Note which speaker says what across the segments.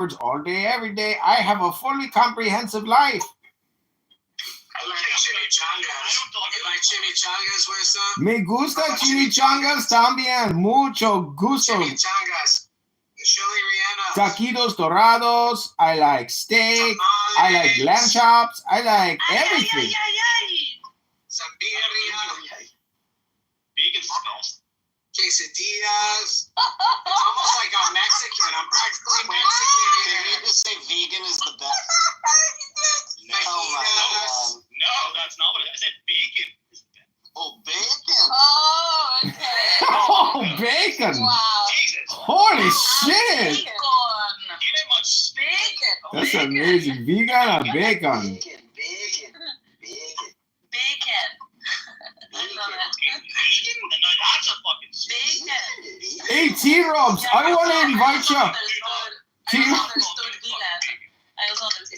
Speaker 1: all day, every day. I have a fully comprehensive life.
Speaker 2: I like chimichangas. You like chimichangas with some?
Speaker 1: Me gusta chimichangas también. Mucho gusto.
Speaker 2: Chimichangas. Shirley Rihanna.
Speaker 1: Taquitos dorados. I like steak. I like lamb chops. I like everything.
Speaker 2: Some birria.
Speaker 3: Vegan's the best.
Speaker 2: Quesadillas. It's almost like I'm Mexican. I'm practically Mexican.
Speaker 4: Did you just say vegan is the best?
Speaker 3: No, no, that's not what I said. Vegan is the best.
Speaker 4: Oh, bacon.
Speaker 5: Oh, okay.
Speaker 1: Oh, bacon.
Speaker 5: Wow.
Speaker 3: Jesus.
Speaker 1: Holy shit.
Speaker 5: Bacon.
Speaker 3: You didn't much
Speaker 5: Bacon.
Speaker 1: That's amazing. Vegan or bacon?
Speaker 4: Bacon.
Speaker 5: Bacon. I love it.
Speaker 3: vegan? No, that's a fucking
Speaker 5: Bacon.
Speaker 1: Hey, T-Robs, I want to invite you.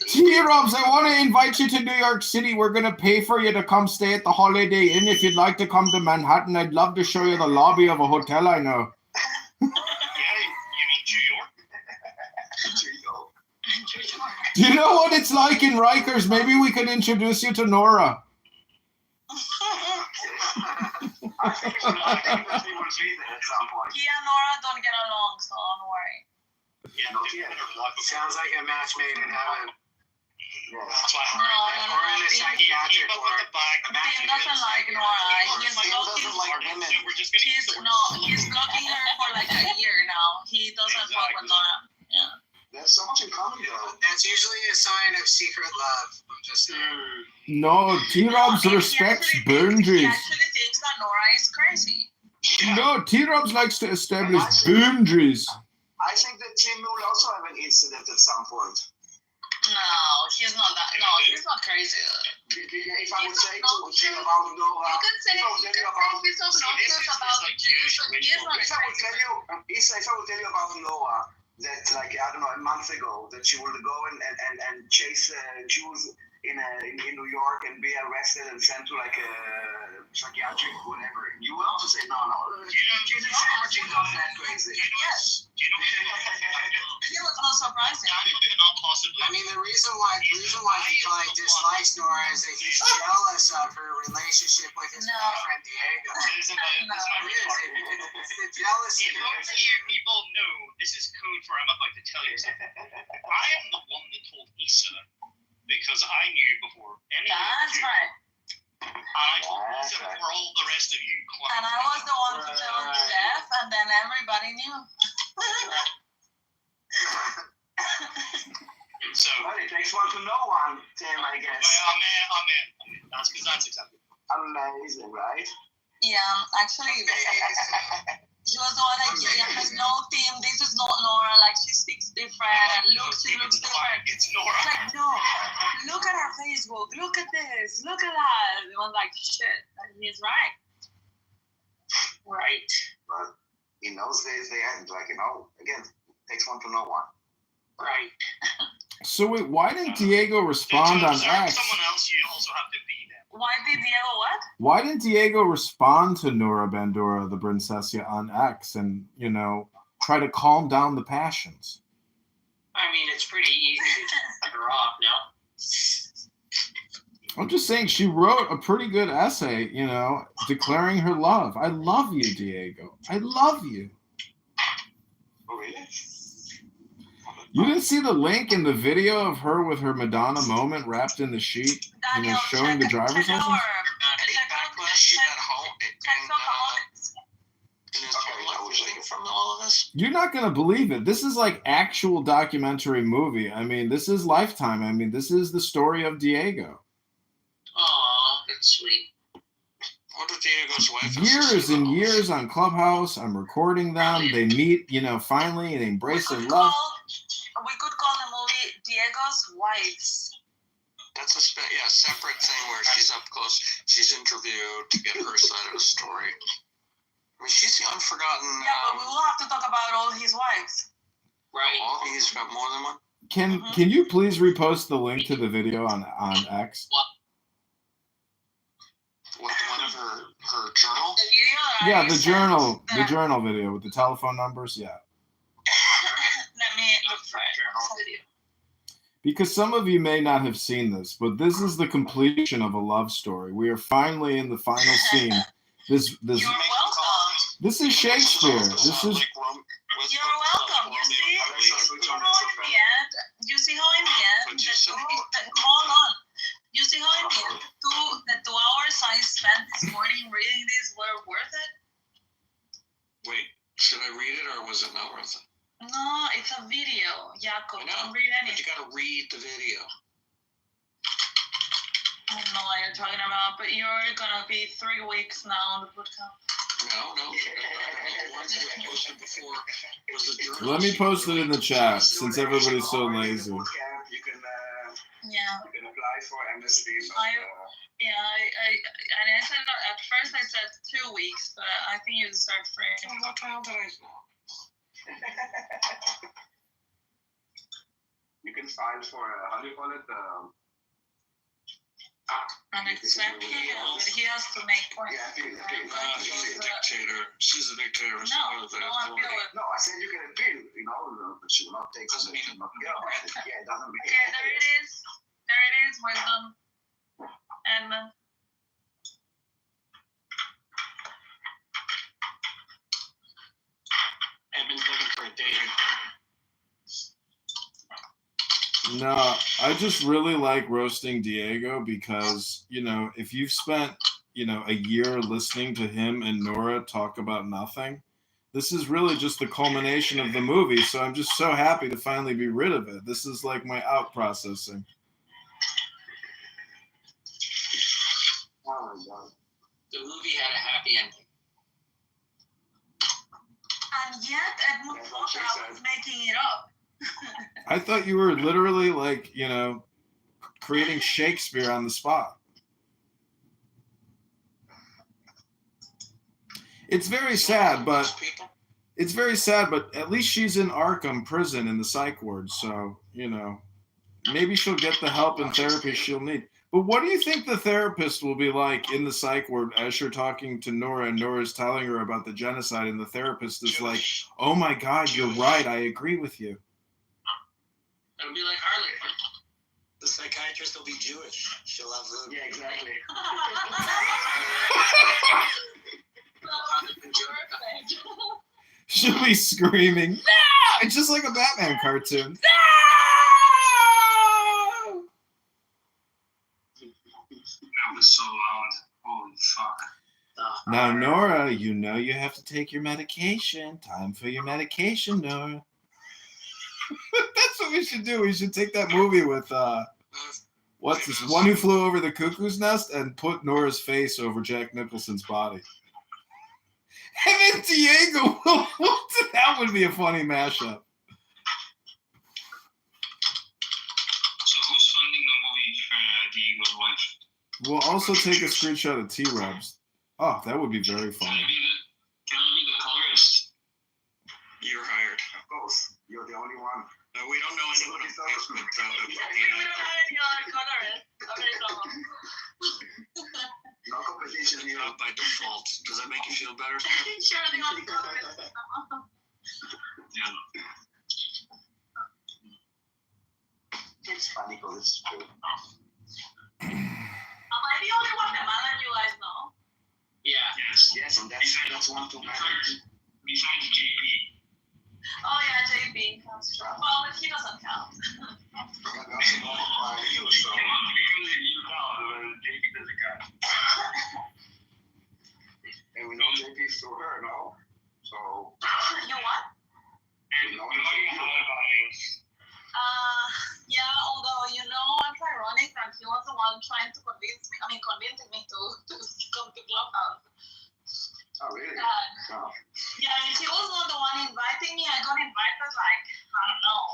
Speaker 1: T-Robs, I want to invite you to New York City. We're going to pay for you to come stay at the Holiday Inn. If you'd like to come to Manhattan, I'd love to show you the lobby of a hotel I know.
Speaker 3: Yeah, you mean New York?
Speaker 1: Do you know what it's like in Rikers? Maybe we could introduce you to Nora.
Speaker 5: He and Nora don't get along, so don't worry.
Speaker 2: Sounds like a match made in heaven.
Speaker 3: That's why
Speaker 5: No,
Speaker 2: Or in a psychiatric
Speaker 3: keep up
Speaker 2: ward.
Speaker 3: with the bag.
Speaker 5: Tim doesn't like Nora. He's blocking.
Speaker 4: like women.
Speaker 3: We're just gonna
Speaker 5: He's blocking her for like a year now. He doesn't fuck with Nora. Yeah.
Speaker 4: There's so much in common, though.
Speaker 2: That's usually a sign of secret love. I'm just saying.
Speaker 1: No, T-Robs
Speaker 5: He
Speaker 1: respects
Speaker 5: He
Speaker 1: boundaries.
Speaker 5: actually thinks that Nora is crazy.
Speaker 1: No, T-Robs likes to establish boundaries.
Speaker 4: I think that Tim will also have an incident at some point.
Speaker 5: No, he's not that. No, he's not crazy.
Speaker 4: If I would say to Tim about Nora,
Speaker 5: You can say he's obnoxious about Jews, but he is not
Speaker 4: if I would
Speaker 5: crazy.
Speaker 4: tell you, if I would tell you about Noah, that like I don't know, a month ago, that she would go and chase Jews in New York and be arrested and sent to like a psychiatric whatever, you will also say no. She's not that crazy.
Speaker 5: Yes.
Speaker 3: Do you know
Speaker 5: He was not surprising.
Speaker 3: not possibly.
Speaker 2: I mean, the reason why he like dislikes Nora is that he's jealous of her relationship with his
Speaker 5: No.
Speaker 2: boyfriend Diego.
Speaker 3: This is my real part.
Speaker 2: It's the jealousy.
Speaker 3: If only you people know, this is code for I'm about to tell you something. I am the one that told Issa because I knew before anyone
Speaker 5: That's
Speaker 3: knew.
Speaker 5: right.
Speaker 3: And I told Issa before all the rest of you.
Speaker 5: And I was the one to tell Jeff, and then everybody knew.
Speaker 3: So,
Speaker 4: Well, it takes one to know one, Tim, I guess.
Speaker 3: Amen. That's because that's exactly.
Speaker 4: Amazing, right?
Speaker 5: Yeah, actually, he was the one that has no theme. This is not Nora. Like, she speaks different and she looks different.
Speaker 3: It's Nora.
Speaker 5: It's like, no, look at her Facebook. Look at this. Look at that. And it was like, shit, he's right. Right.
Speaker 4: But in those days, they had like again, it takes one to know one.
Speaker 5: Right.
Speaker 1: So wait, why didn't Diego respond on X?
Speaker 3: Someone else, you also have to be there.
Speaker 5: Why did Diego what?
Speaker 1: Why didn't Diego respond to Nora Bandura, the Princessia, on X and, try to calm down the passions?
Speaker 6: I mean, it's pretty easy to cut her off, no?
Speaker 1: I'm just saying she wrote a pretty good essay, declaring her love. I love you, Diego. I love you.
Speaker 4: Oh, really?
Speaker 1: You didn't see the link in the video of her with her Madonna moment wrapped in the sheet,
Speaker 5: Daniel,
Speaker 1: showing the driver's license?
Speaker 4: Backlash at home from all of this.
Speaker 1: You're not going to believe it. This is like actual documentary movie. I mean, this is Lifetime. I mean, this is the story of Diego.
Speaker 6: Aw, that's sweet.
Speaker 4: What if Diego's wife?
Speaker 1: Years and years on Clubhouse. I'm recording them. They meet, finally, and embrace their love.
Speaker 5: We could call the movie Diego's Wives.
Speaker 4: That's a separate thing where she's up close. She's interviewed to get her side of the story. I mean, she's the unforgotten.
Speaker 5: Yeah, but we will have to talk about all his wives.
Speaker 6: Right.
Speaker 4: Oh, he's got more than one.
Speaker 1: Can you please repost the link to the video on X?
Speaker 4: What, one of her journal?
Speaker 5: The video that
Speaker 1: Yeah,
Speaker 5: I
Speaker 1: the
Speaker 5: sent,
Speaker 1: journal video with the telephone numbers. Yeah.
Speaker 5: Let me look for it. video?
Speaker 1: Because some of you may not have seen this, but this is the completion of a love story. We are finally in the final scene. This
Speaker 5: You're welcome.
Speaker 1: this is Shakespeare. This is
Speaker 5: You're welcome. You see how in the end, you see how in the end, hold on. You see how in the end, the 2 hours I spent this morning reading this were worth it?
Speaker 7: Wait, should I read it or was it not worth it?
Speaker 5: No, it's a video, Jacob.
Speaker 7: I know,
Speaker 5: Don't read
Speaker 7: but you
Speaker 5: anything.
Speaker 7: gotta read the video.
Speaker 5: I don't know what you're talking about, but you're gonna be 3 weeks now on the bootcamp.
Speaker 7: No. The ones that I posted before was the journal.
Speaker 1: Let me post it in the chat since everybody's so lazy.
Speaker 4: You can
Speaker 5: Yeah.
Speaker 4: you can apply for amnesty.
Speaker 5: Yeah, I said at first I said 2 weeks, but I think you start free.
Speaker 7: What the hell did I know?
Speaker 4: You can file for how do you call it?
Speaker 5: An exception, but he has to make points.
Speaker 4: Yeah, I think
Speaker 7: He's a dictator. She's a dictator.
Speaker 5: No,
Speaker 7: Someone with
Speaker 5: no
Speaker 7: authority.
Speaker 5: appeal it.
Speaker 4: no, I said you can appeal, but she will not take
Speaker 7: Doesn't mean
Speaker 4: not get off. Yeah, it doesn't mean.
Speaker 5: Okay, there it is. There it is. Wisdom. Edmund.
Speaker 6: Edmund's looking for a date.
Speaker 1: No, I just really like roasting Diego because, if you've spent, a year listening to him and Nora talk about nothing, this is really just the culmination of the movie. So I'm just so happy to finally be rid of it. This is like my out processing.
Speaker 4: Oh my God.
Speaker 6: The movie had a happy ending.
Speaker 5: And yet Edmund
Speaker 4: That's what
Speaker 5: thought
Speaker 4: she
Speaker 5: I was
Speaker 4: said.
Speaker 5: making it up.
Speaker 1: I thought you were literally like, creating Shakespeare on the spot. It's very sad, but at least she's in Arkham prison in the psych ward. So, maybe she'll get the help and therapy she'll need. But what do you think the therapist will be like in the psych ward as you're talking to Nora and Nora's telling her about the genocide and the therapist is like, oh my God, you're right. I agree with you.
Speaker 6: It'll be like Harley.
Speaker 7: The psychiatrist will be Jewish. She'll have the.
Speaker 4: Yeah, exactly.
Speaker 5: Perfect.
Speaker 1: She'll be screaming, no! It's just like a Batman cartoon. No!
Speaker 3: That was so loud. Holy fuck.
Speaker 1: Now, Nora, you have to take your medication. Time for your medication, Nora. That's what we should do. We should take that movie with, what's this? One Who Flew Over the Cuckoo's Nest and put Nora's face over Jack Nicholson's body. And then Diego, that would be a funny mashup.
Speaker 3: So who's funding the movie for Diego's wife?
Speaker 1: We'll also take a screenshot of T-Rebs. Oh, that would be very
Speaker 3: Can I
Speaker 1: funny.
Speaker 3: be the colorist?
Speaker 7: You're hired.
Speaker 4: Of course, you're the only one.
Speaker 7: No, we don't know anyone on Facebook about
Speaker 5: We don't have any other colorist. Okay, so.
Speaker 4: No competition here.
Speaker 7: Out by default. Does that make you feel better?
Speaker 5: Sure, the only colorist.
Speaker 3: Yeah.
Speaker 4: It's funny because it's true.
Speaker 5: Am I the only Guatemalan you guys know?
Speaker 6: Yeah.
Speaker 3: Yes.
Speaker 4: Yes, and that's one too many.
Speaker 3: Besides JP.
Speaker 5: Oh yeah, JP. That's true. Well, but he doesn't count.
Speaker 4: But we also know you, so.
Speaker 3: Come on, because you count, JP doesn't count.
Speaker 4: And we know JP through her, no? So.
Speaker 5: You what?
Speaker 3: And
Speaker 4: No,
Speaker 3: you know you know about it.
Speaker 5: Yeah, although, it's ironic that he was the one trying to convincing me to come to Clubhouse.
Speaker 4: Oh, really?
Speaker 5: Yeah,
Speaker 4: No.
Speaker 5: he was not the one inviting me. I got invited like, I don't know,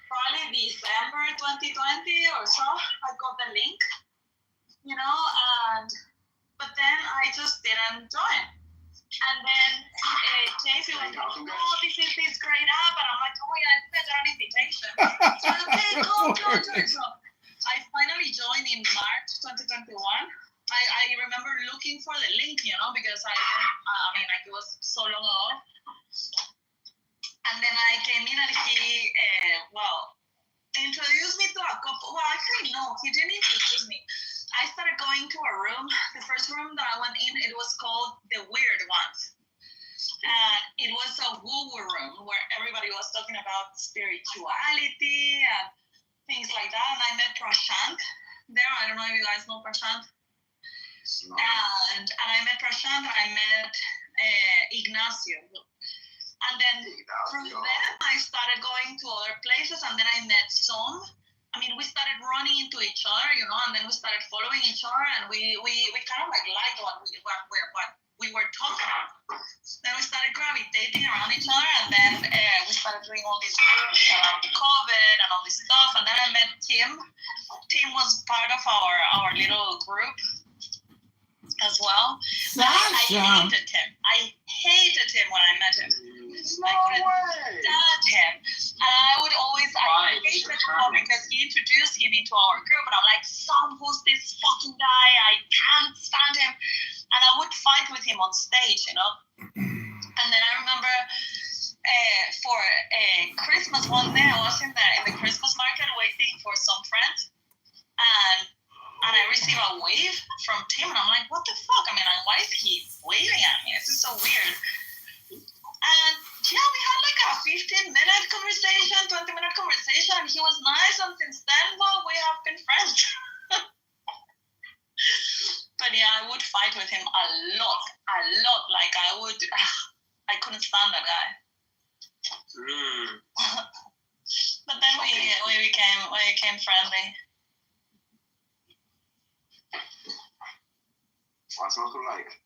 Speaker 5: probably December 2020 or so. I got the link, but then I just didn't join. And then JC was like, oh, this is this great app. And I'm like, oh yeah, I think I got an invitation. So okay, come join. So I finally joined in March 2021. I remember looking for the link, because it was so long ago. And then I came in and he, introduced me to a couple. Well, actually, no, he didn't introduce me. I started going to a room. The first room that I went in, it was called The Weird Ones. It was a woo-woo room where everybody was talking about spirituality and things like that. And I met Prashant there. I don't know if you guys know Prashant.
Speaker 4: No.
Speaker 5: And I met Prashant. I met Ignacio. And then from there, I started going to other places, and then I met some. I mean, we started running into each other, you know, and then we started following each other, and we kind of like liked what we were talking about. Then we started gravitating around each other, and then we started doing all these groups around COVID and all this stuff. And then I met Tim. Tim was part of our little group as well. I hated him when I met him.
Speaker 4: No way!
Speaker 5: Stand him. And I would always, I hated him because he introduced him into our group, and I'm like, Sam, who's this fucking guy? I can't stand him. And I would fight with him on stage, you know. And then I remember for Christmas one day, I was in the Christmas market waiting for some friends, and I received a wave from Tim, and I'm like, what the fuck? I mean, why is he waving at me? This is so weird. And yeah, we had like a 15-minute conversation, 20-minute conversation, and he was nice, and since then, well, we have been friends. But yeah, I would fight with him a lot. Like I couldn't stand that guy. But then we became friendly.
Speaker 4: What's not to like?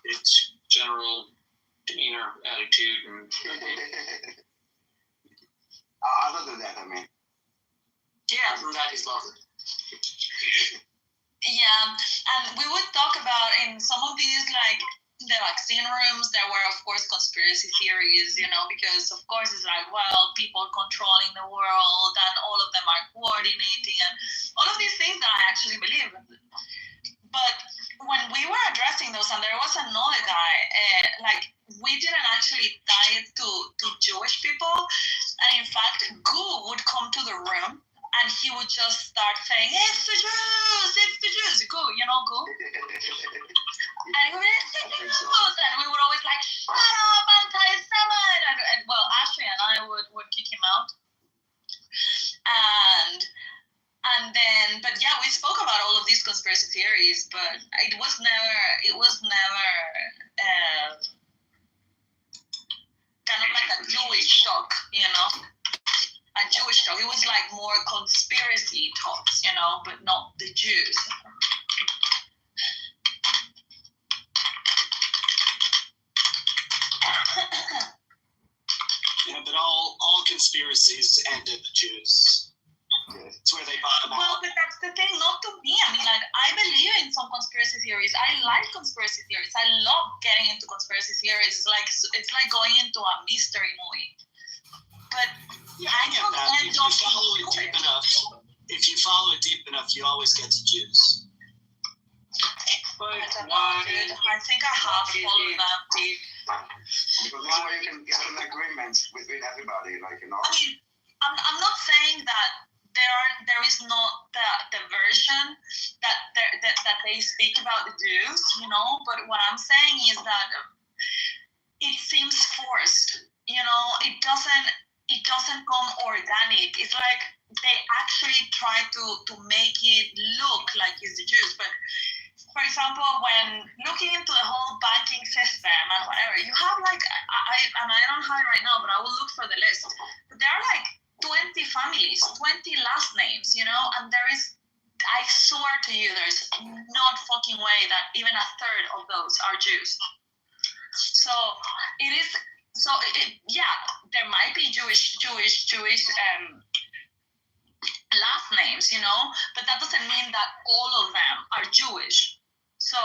Speaker 6: It's general demeanor, attitude, and
Speaker 4: Other than that, I mean.
Speaker 6: yeah, that is lovely.
Speaker 5: Yeah, and we would talk about in some of these, like, the vaccine rooms, there were, of course, conspiracy theories, you know, because, of course, it's like, well, people controlling the world, and all of them are coordinating, and all of these things that I actually believe. But when we were addressing those, and there was another guy, like, we didn't actually tie it to Jewish people, and in fact, Gu would come to the room, and he would just start saying, it's the Jews, Gu, you know Gu? And he would be, it's the Jews, and we would always like, shut up, anti-Semite, and well, Ashley and I would kick him out. And then, but yeah, we spoke about all of these conspiracy theories, but it was never kind of like a Jewish talk, you know? A Jewish talk. It was like more conspiracy talks, you know, but not the Jews.
Speaker 7: Yeah, but all conspiracies end in the Jews. It's where they bottom
Speaker 5: Well,
Speaker 7: out.
Speaker 5: but that's the thing, not to me. I mean, like, I believe in some conspiracy theories. I like conspiracy theories. I love getting into conspiracy theories. It's like going into a mystery movie. But
Speaker 7: Yeah,
Speaker 5: I
Speaker 7: I get
Speaker 5: don't
Speaker 7: that.
Speaker 5: end
Speaker 7: If you
Speaker 5: up
Speaker 7: follow it deep enough, you always get to Jews.
Speaker 6: But
Speaker 5: I don't know,
Speaker 6: why?
Speaker 5: dude. I think I have followed that deep.
Speaker 4: Because this way you can get an agreement between everybody, like, you know.
Speaker 5: I mean, I'm not saying that there is not the version that they speak about the Jews, you know, but what I'm saying is that it seems forced, you know. It doesn't come organic. It's like they actually try to make it look like it's the Jews. But for example, when looking into the whole banking system and whatever, you have like I don't have it right now, but I will look for the list. But there are like 20 families, 20 last names, you know, and there is, I swear to you, there's not fucking way that even a third of those are Jews. So it is, yeah, there might be Jewish last names, you know, but that doesn't mean that all of them are Jewish. So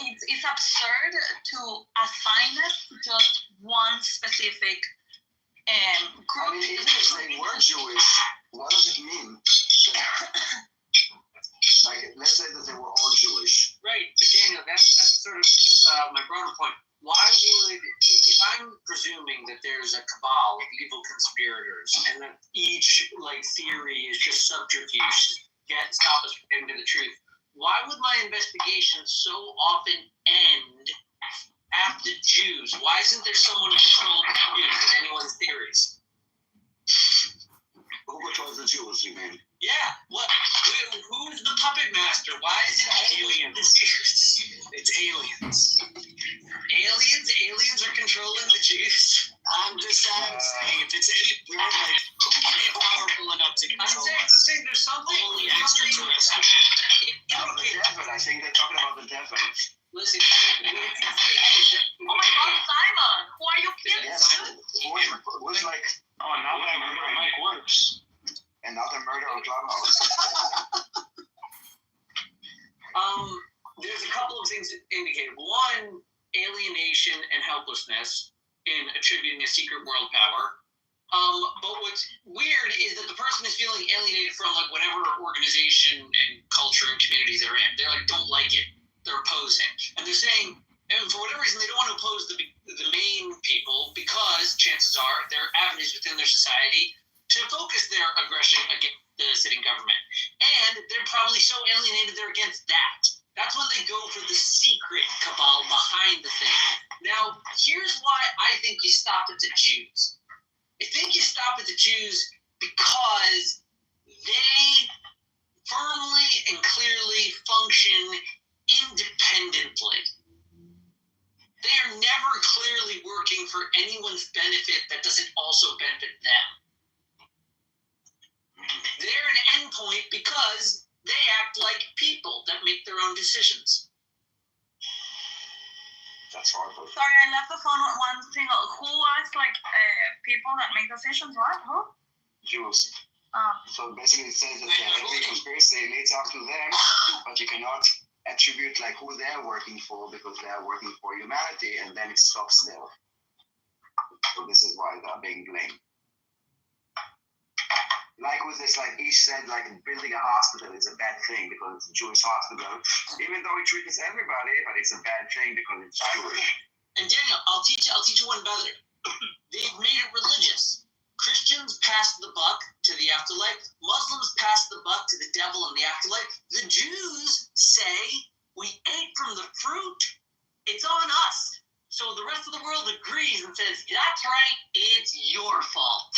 Speaker 5: it's absurd to assign it to just one specific group.
Speaker 4: I mean, even if they were Jewish, what does it mean? Like, let's say that they were all Jewish.
Speaker 6: Right, but Daniel, that's sort of my broader point. Why would, if I'm presuming that there's a cabal of evil conspirators and that each theory is just subterfuge to stop us from getting to the truth, why would my investigation so often end at the Jews? Why isn't there someone controlling the Jews in anyone's theories?
Speaker 4: Who controls the Jews, you mean?
Speaker 6: Yeah, what? Who's the puppet master? Why is it aliens?
Speaker 7: It's aliens.
Speaker 6: Aliens are controlling the Jews.
Speaker 7: I'm just saying, if it's who's powerful enough to
Speaker 6: I'm
Speaker 7: control
Speaker 6: saying
Speaker 7: us?
Speaker 6: there's something.
Speaker 7: Only extraterrestrials.
Speaker 4: No, the devil. I think they're talking about the devil.
Speaker 6: Listen.
Speaker 5: Oh my God, Simon, who are you kidding?
Speaker 4: Yes. Who's like
Speaker 3: Oh, now that I remember how Mike works.
Speaker 4: another murder on Clubhouse?
Speaker 6: There's a couple of things indicated. One, alienation and helplessness in attributing a secret world power. But what's weird is that the person is feeling alienated from whatever organization and culture and community they're in. They're don't like it. They're opposing, and they're saying, and for whatever reason, they don't want to oppose the main people because chances are there are avenues within their society to focus their aggression against the sitting government, and they're probably so alienated they're against that. That's when they go for the secret cabal behind the thing. Now, here's why I think you stop at the Jews. I think you stop at the Jews because they firmly and clearly function independently. They are never clearly working for anyone's benefit that doesn't also benefit them. They're an endpoint because they act like people that make their own decisions.
Speaker 4: That's horrible.
Speaker 5: Sorry, I left the phone on one thing. Who acts like people that make decisions? What? Who?
Speaker 4: Jews. So basically it says that every conspiracy leads up to them, but you cannot attribute who they're working for because they are working for humanity, and then it stops there. So this is why they're being blamed. Like with this, each said building a hospital is a bad thing because it's a Jewish hospital, even though it treats everybody, but it's a bad thing because it's Jewish.
Speaker 6: And Daniel, I'll teach you one better. They've made it religious. Christians pass the buck to the afterlife. Muslims pass the buck to the devil in the afterlife. The Jews say, we ate from the fruit. It's on us. So the rest of the world agrees and says, that's right, it's your fault.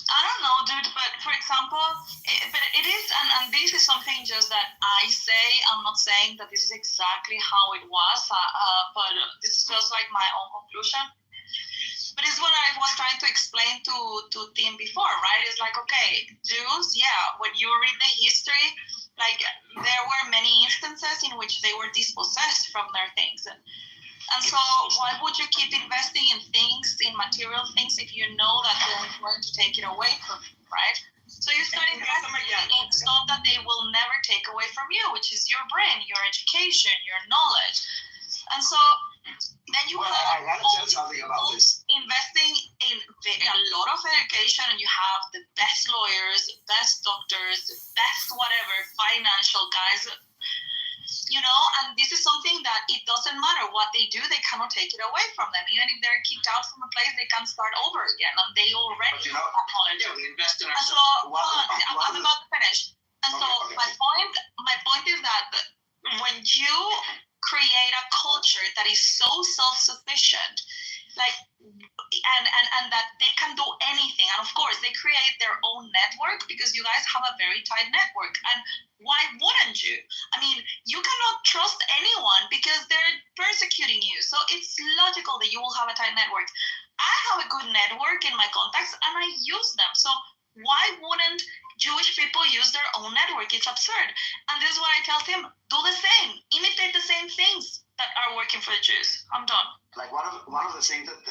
Speaker 5: I don't know, dude, but for example, it is, and this is something just that I say. I'm not saying that this is exactly how it was, but this is just my own conclusion. But it's what I was trying to explain to Tim before, right? It's okay, Jews, yeah, when you read the history, there were many instances in which they were dispossessed from their things. And so why would you keep investing in things, in material things, if you know that they're going to take it away from you, right? So you start investing in stuff that they will never take away from you, which is your brain, your education, your knowledge. And so then you
Speaker 4: I gotta tell something about this.
Speaker 5: Investing in a lot of education, and you have the best lawyers, the best doctors, the best whatever, financial guys, and this is something that it doesn't matter what they do, they cannot take it away from them. Even if they're kicked out from a place, they can start over again, and they already have that knowledge.
Speaker 6: Yeah, we invest in
Speaker 5: And so, I'm about to finish. And so, my point is that when you create a culture that is so self-sufficient, and that they can do anything, and of course they create their own network because you guys have a very tight network. And why wouldn't you? I mean, you cannot trust anyone because they're persecuting you, so it's logical that you will have a tight network. I have a good network in my contacts and I use them, so why wouldn't Jewish people use their own network? It's absurd. And this is what I tell them: do the same, imitate the same things that are working for the Jews. I'm done.
Speaker 4: One of the things that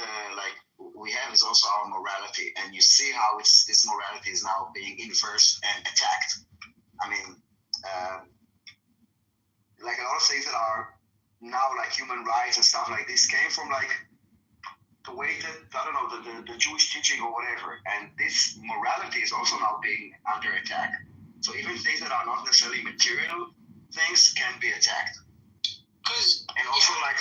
Speaker 4: we have is also our morality, and you see how this morality is now being inversed and attacked. I mean, a lot of things that are now human rights and stuff like this came from the way that, I don't know, the Jewish teaching or whatever, and this morality is also now being under attack. So even things that are not necessarily material things can be attacked.
Speaker 6: was,
Speaker 4: And also,
Speaker 6: yeah,
Speaker 4: like,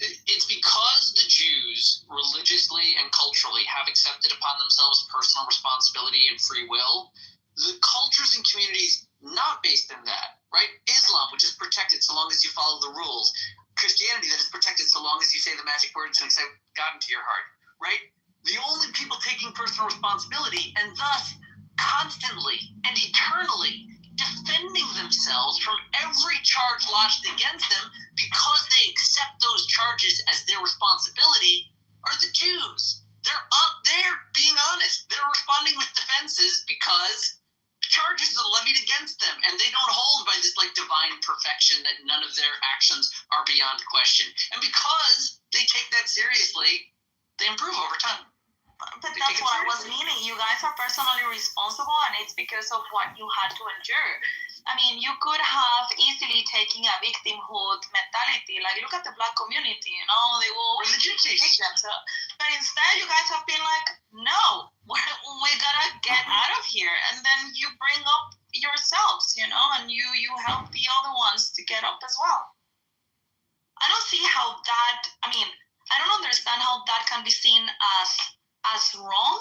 Speaker 6: it's because the Jews religiously and culturally have accepted upon themselves personal responsibility and free will. The cultures and communities not based in that, right? Islam, which is protected so long as you follow the rules. Christianity, that is protected so long as you say the magic words and accept God into your heart, right? The only people taking personal responsibility and thus constantly and eternally defending themselves from every charge lodged against them because they accept those charges as their responsibility are the Jews. They're being honest. They're responding with defenses because charges are levied against them, and they don't hold by this like divine perfection that none of their actions are beyond question. And because they take that seriously, they improve over time.
Speaker 5: But that's what I was meaning. You guys are personally responsible, and it's because of what you had to endure. I mean, you could have easily taken a victimhood mentality. Like, look at the Black community, you know, they will always be victims. But instead, you guys have been like, no, we gotta get out of here. And then you bring up yourselves, you know, and you help the other ones to get up as well. I don't see how that, I don't understand how that can be seen as wrong.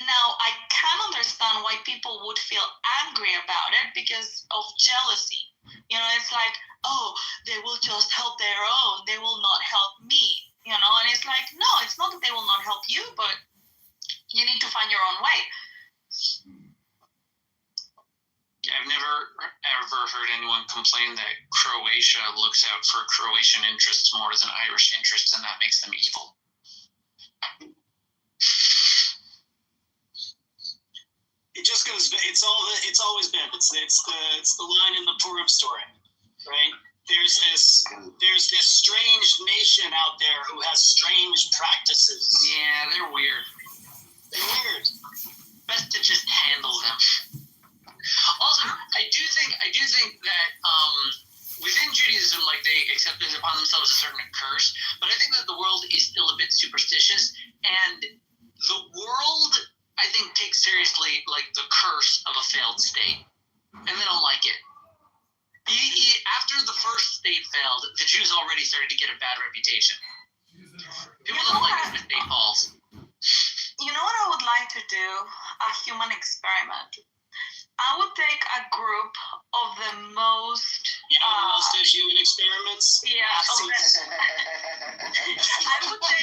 Speaker 5: Now, I can understand why people would feel angry about it because of jealousy. You know, it's like, oh, they will just help their own. They will not help me. You know, and it's like, no, it's not that they will not help you, but you need to find your own way.
Speaker 6: I've never ever heard anyone complain that Croatia looks out for Croatian interests more than Irish interests, and that makes them evil.
Speaker 7: It just goes. It's always been. It's the line in the Purim story, right? There's this strange nation out there who has strange practices.
Speaker 6: Yeah, they're weird.
Speaker 7: They're weird.
Speaker 6: Best to just handle them. Also, I do think that within Judaism, like, they accepted upon themselves a certain curse, but I think that the world is still a bit superstitious, and the world, I think, takes seriously like the curse of a failed state, and they don't like it. After the first state failed, the Jews already started to get a bad reputation. People don't like it when the state falls.
Speaker 5: You know what I would like to do? A human experiment. I would take a group of the most
Speaker 7: human experiments.
Speaker 5: Yeah, I would want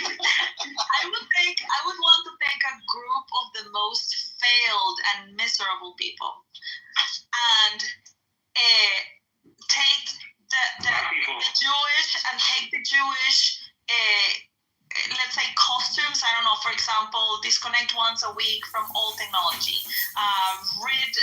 Speaker 5: to take a group of the most failed and miserable people, and take the Jewish and take the Jewish let's say costumes. I don't know, for example, disconnect once a week from all technology, read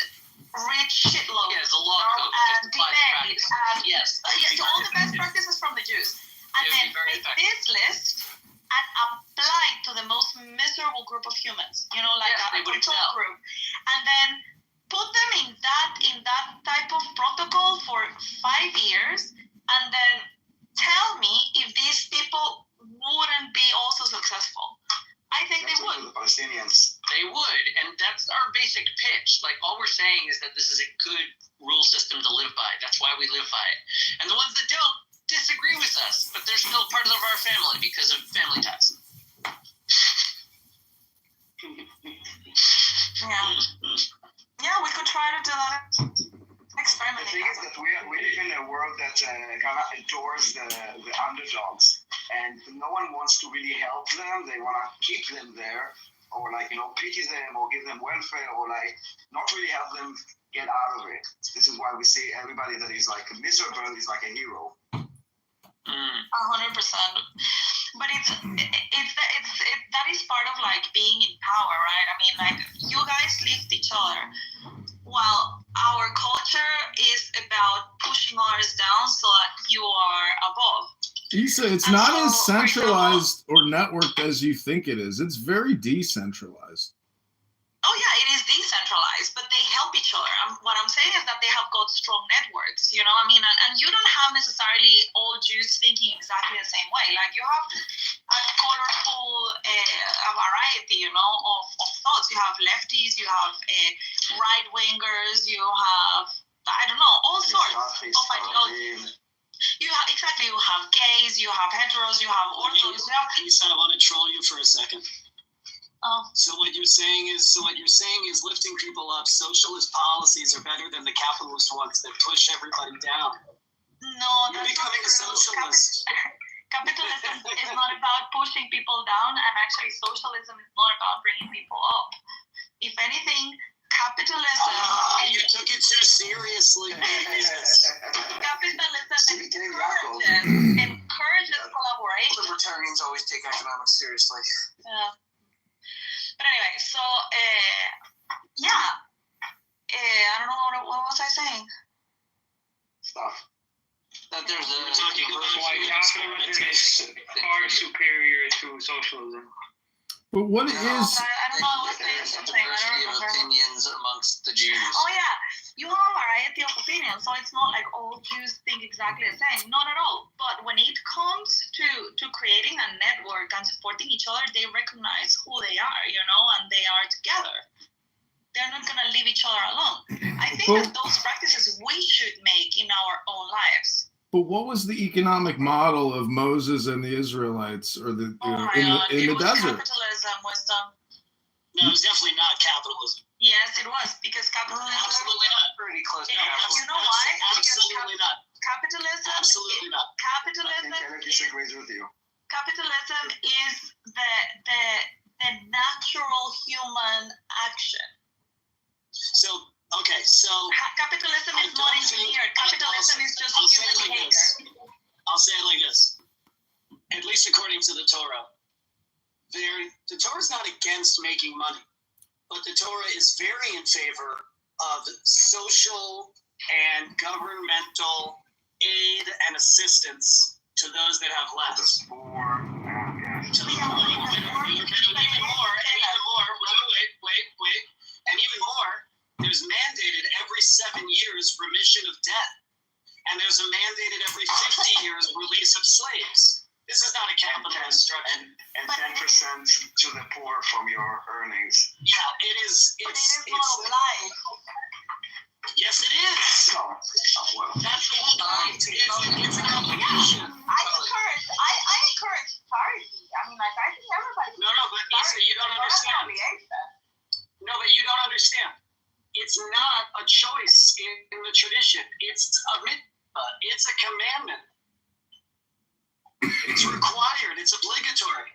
Speaker 5: shitloads.
Speaker 6: Yeah, the law code.
Speaker 5: And debate.
Speaker 6: Yes.
Speaker 5: So all the best practices from the Jews. And then take this list and apply it to the most miserable group of humans. You know, like a control group. And then put them in that type of protocol for 5 years, and then tell me if these people wouldn't be also successful. I think they would.
Speaker 4: The Palestinians.
Speaker 6: They would, and that's our basic pitch. Like, all we're saying is that this is a good rule system to live by. That's why we live by it. And the ones that don't disagree with us, but they're still part of our family because of family ties.
Speaker 5: Yeah, we could try to do that experiment.
Speaker 4: The thing is that we live in a world that kind of adores the underdogs, and no one wants to really help them. They want to keep them there, or like, you know, pity them, or give them welfare, or like not really help them get out of it. This is why we see everybody that is like miserable is like a hero.
Speaker 5: 100%. But that is part of like being in power, right? I mean, like, you guys lift each other, while our culture is about pushing others down so that you are above.
Speaker 1: Isa, it's not as centralized or networked as you think it is. It's very decentralized.
Speaker 5: Oh yeah, it is decentralized, but they help each other. What I'm saying is that they have got strong networks, you know. I mean, and you don't have necessarily all Jews thinking exactly the same way. Like, you have a colorful a variety, you know, of thoughts. You have lefties, you have right wingers, you have, I don't know, all sorts of ideologies. You have gays, you have heteros, you have orthos.
Speaker 7: Lisa, I want to troll you for a second.
Speaker 5: Oh.
Speaker 7: So what you're saying is lifting people up. Socialist policies are better than the capitalist ones that push everybody down.
Speaker 5: No,
Speaker 7: You're
Speaker 5: that's not
Speaker 7: becoming a
Speaker 5: true.
Speaker 7: socialist.
Speaker 5: Capitalism is not about pushing people down, and actually socialism is not about bringing people up. If anything, capitalism
Speaker 7: You took it too seriously.
Speaker 5: capitalism encourages collaboration.
Speaker 2: Libertarians always take economics seriously.
Speaker 5: Yeah. But anyway, so I don't know what was I saying.
Speaker 2: Stuff.
Speaker 8: That there's
Speaker 7: We're talking about
Speaker 3: Why capitalism is far superior to socialism.
Speaker 1: But what is?
Speaker 5: I don't know what
Speaker 8: there's
Speaker 5: saying.
Speaker 8: a
Speaker 5: I
Speaker 8: diversity
Speaker 5: don't
Speaker 8: of
Speaker 5: remember.
Speaker 8: opinions amongst the Jews.
Speaker 5: Oh yeah, you have a variety of opinions, so it's not like all Jews think exactly the same. Not at all. But when it comes to creating a network and supporting each other, they recognize who they are, and they are together. They're not gonna leave each other alone. I think that those practices we should make in our own lives.
Speaker 1: But what was the economic model of Moses and the Israelites, or the in the desert?
Speaker 5: Capitalism, wisdom.
Speaker 7: No, it's definitely not capitalism.
Speaker 5: Yes, it was, because capitalism.
Speaker 7: Absolutely not.
Speaker 2: Pretty close to
Speaker 5: You
Speaker 2: capitalism.
Speaker 5: know why?
Speaker 7: Absolutely not.
Speaker 5: Capitalism.
Speaker 7: Absolutely not.
Speaker 2: I
Speaker 5: Capitalism.
Speaker 2: think Kenneth disagrees with you.
Speaker 5: Capitalism is the natural human action.
Speaker 7: So
Speaker 5: Capitalism is not engineered. Capitalism is just human behavior.
Speaker 7: I'll say it like this. At least according to the Torah, the Torah is not against making money, but the Torah is very in favor of social and governmental aid and assistance to those that have less.
Speaker 2: The poor.
Speaker 7: To the poor, even more, and even more, there's mandated every 7 years remission of debt. And there's a mandated every 50 years release of slaves. This is not a capitalist structure.
Speaker 2: And 10% to the poor from your earnings.
Speaker 7: Yeah, it is.
Speaker 5: But it is not of life.
Speaker 7: Yes, it is.
Speaker 2: No. Oh, well.
Speaker 7: That's the whole point. It's a combination.
Speaker 5: I encourage charity. I mean, like, I think everybody.
Speaker 7: No, but Lisa, you don't understand. No, but you don't understand. It's not a choice in the tradition. It's a mitzvah. It's a commandment. It's required. It's obligatory.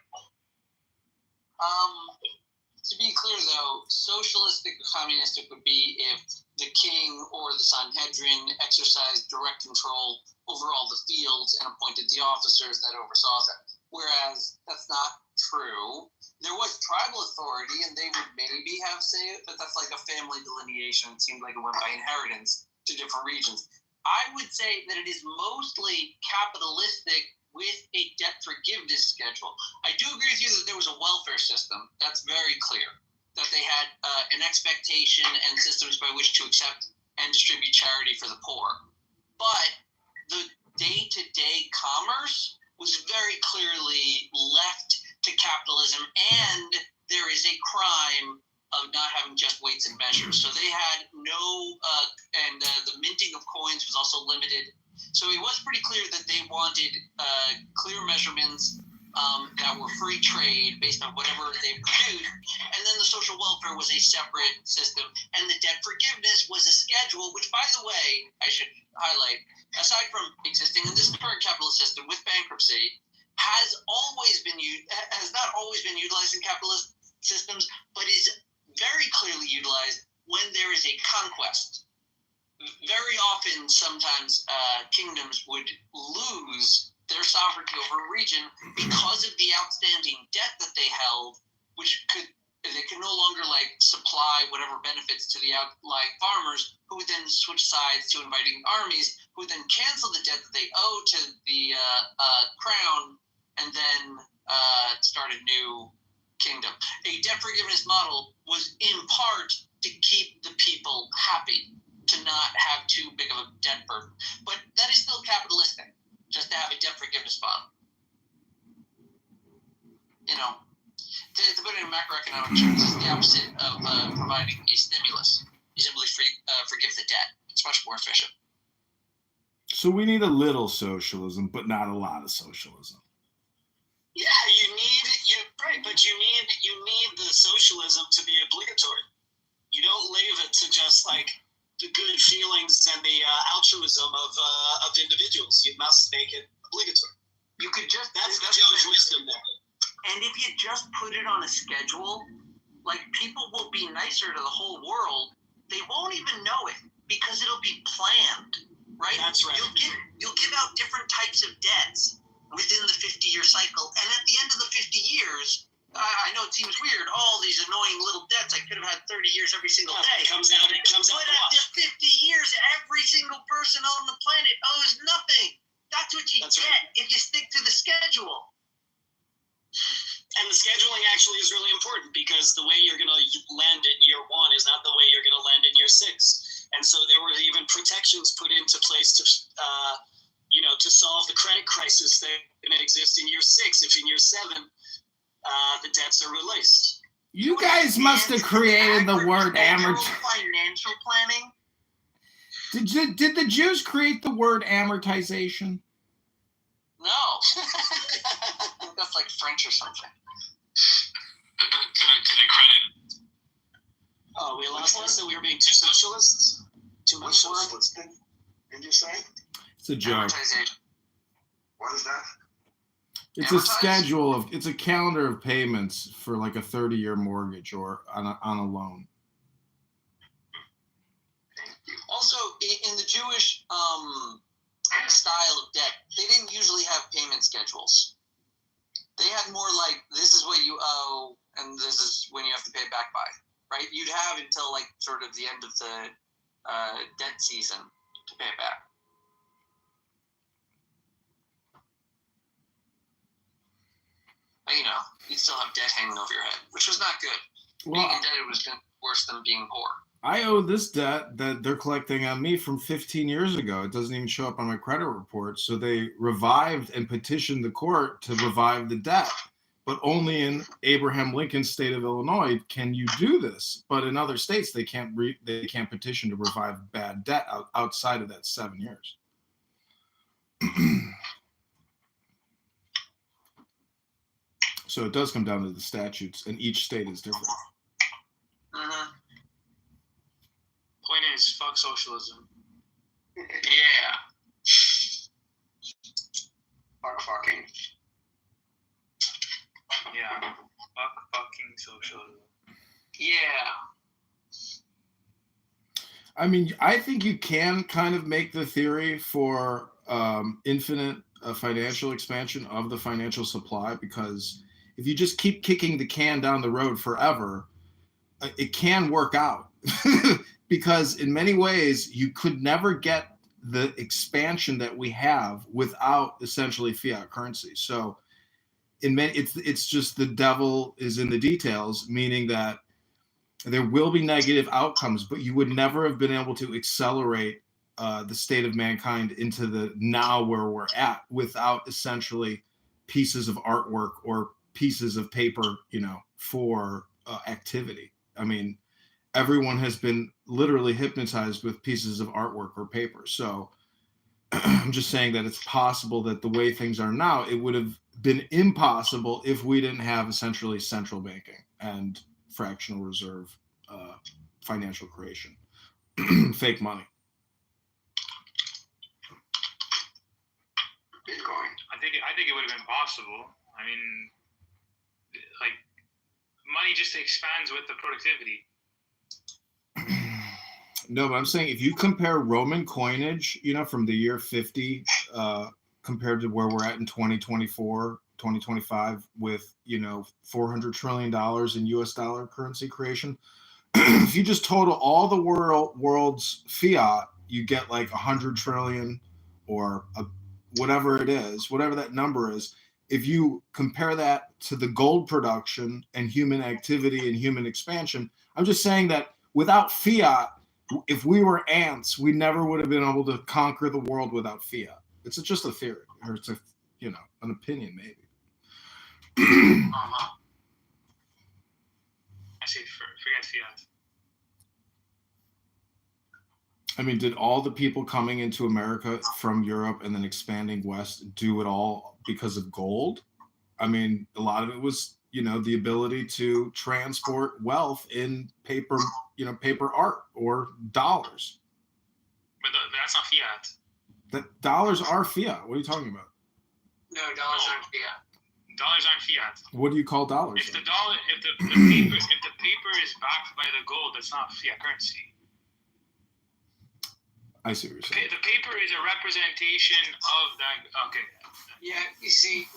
Speaker 8: To be clear, though, socialistic or communistic would be if the king or the Sanhedrin exercised direct control over all the fields and appointed the officers that oversaw them. Whereas that's not true. There was tribal authority, and they would maybe have say it, but that's like a family delineation. It seemed like it went by inheritance to different regions. I would say that it is mostly capitalistic with a debt forgiveness schedule. I do agree with you that there was a welfare system. That's very clear. That they had an expectation and systems by which to accept and distribute charity for the poor. But the day-to-day commerce was very clearly left to capitalism, and there is a crime of not having just weights and measures. So they had no, the minting of coins was also limited. So it was pretty clear that they wanted clear measurements that were free trade based on whatever they produced. And then the social welfare was a separate system. And the debt forgiveness was a schedule, which, by the way, I should highlight, aside from existing in this current capitalist system with bankruptcy, has not always been utilized in capitalist systems, but is very clearly utilized when there is a conquest. Very often, sometimes kingdoms would lose their sovereignty over a region because of the outstanding debt that they held, which they could no longer supply whatever benefits to the outlying farmers, who would then switch sides to inviting armies, who would then cancel the debt that they owe to the crown, and then start a new kingdom. A debt forgiveness model was in part to keep the people happy, to not have too big of a debt burden. But that is still capitalistic, just to have a debt forgiveness model. To put it in macroeconomic terms, it's the opposite of providing a stimulus. You simply forgive the debt. It's much more efficient.
Speaker 1: So we need a little socialism, but not a lot of socialism.
Speaker 7: Yeah, but you need the socialism to be obligatory. You don't leave it to just like the good feelings and the altruism of individuals. You must make it obligatory.
Speaker 2: You could just
Speaker 7: That's Jewish wisdom there.
Speaker 2: and if you just put it on a schedule, like people will be nicer to the whole world. They won't even know it because it'll be planned, right?
Speaker 7: That's right.
Speaker 2: You'll give out different types of debts within the 50-year cycle, and at the end of the 50 years, I know it seems weird. All these annoying little debts I could have had 30 years every single day.
Speaker 7: It comes out
Speaker 2: But
Speaker 7: the wash.
Speaker 2: after 50 years, every single person on the planet owes nothing. That's what you
Speaker 7: That's
Speaker 2: get
Speaker 7: right.
Speaker 2: if you stick to the schedule.
Speaker 7: And the scheduling actually is really important because the way you're going to land in year 1 is not the way you're going to land in year 6. And so there were even protections put into place to, to solve the credit crisis that going to exist in year 6 if in year 7 the debts are released.
Speaker 1: You guys must have created the word
Speaker 2: Financial planning.
Speaker 1: Did the Jews create the word amortization?
Speaker 8: No. I think that's like French or something.
Speaker 3: To the credit.
Speaker 7: Oh, we lost this, so we were being too socialists? Too
Speaker 4: What
Speaker 7: much socialist?
Speaker 4: socialist did you say?
Speaker 1: It's a joke.
Speaker 8: Amortization.
Speaker 4: What is that?
Speaker 1: It's a schedule it's a calendar of payments for like a 30-year mortgage or on a loan.
Speaker 8: Also, in the Jewish style of debt, they didn't usually have payment schedules. They had more like, this is what you owe, and this is when you have to pay it back by, right? You'd have until like sort of the end of the debt season to pay it back. But, you'd still have debt hanging over your head, which was not good.
Speaker 1: Well,
Speaker 8: Being indebted was worse than being poor.
Speaker 1: I owe this debt that they're collecting on me from 15 years ago. It doesn't even show up on my credit report. So they revived and petitioned the court to revive the debt. But only in Abraham Lincoln's state of Illinois can you do this. But in other states, they can't petition to revive bad debt outside of that 7 years. So it does come down to the statutes, and each state is different.
Speaker 3: Point is, fuck socialism.
Speaker 8: Yeah.
Speaker 4: Fucking.
Speaker 3: Yeah. Fucking socialism.
Speaker 8: Yeah.
Speaker 1: I mean, I think you can kind of make the theory for infinite financial expansion of the financial supply, because if you just keep kicking the can down the road forever, it can work out. Because in many ways, you could never get the expansion that we have without essentially fiat currency. So it's just the devil is in the details, meaning that there will be negative outcomes, but you would never have been able to accelerate the state of mankind into the now where we're at without essentially pieces of artwork or pieces of paper, for activity. I mean, everyone has been literally hypnotized with pieces of artwork or paper. So I'm just saying that it's possible that the way things are now, it would have been impossible if we didn't have essentially central banking and fractional reserve financial creation, fake money.
Speaker 4: Bitcoin.
Speaker 3: I think it would have been possible. I mean, like, money just expands with the productivity.
Speaker 1: No, but I'm saying if you compare Roman coinage, from the year 50 compared to where we're at in 2024, 2025 with, $400 trillion in US dollar currency creation, if you just total all the world's fiat, you get like 100 trillion or whatever it is, whatever that number is. If you compare that to the gold production and human activity and human expansion, I'm just saying that without fiat, if we were ants, we never would have been able to conquer the world without fiat. It's just a theory, or it's an opinion maybe.
Speaker 3: I say forget fiat.
Speaker 1: I mean, did all the people coming into America from Europe and then expanding west do it all because of gold? I mean, a lot of it was, the ability to transport wealth in paper, paper art or dollars.
Speaker 3: But that's not fiat.
Speaker 1: That dollars are fiat. What are you talking about?
Speaker 6: No, dollars aren't fiat.
Speaker 3: Dollars aren't fiat.
Speaker 1: What do you call dollars?
Speaker 3: If the paper is backed by the gold, that's not fiat currency.
Speaker 1: I see what you're saying.
Speaker 3: The paper is a representation of that. Okay.
Speaker 8: Yeah, you see,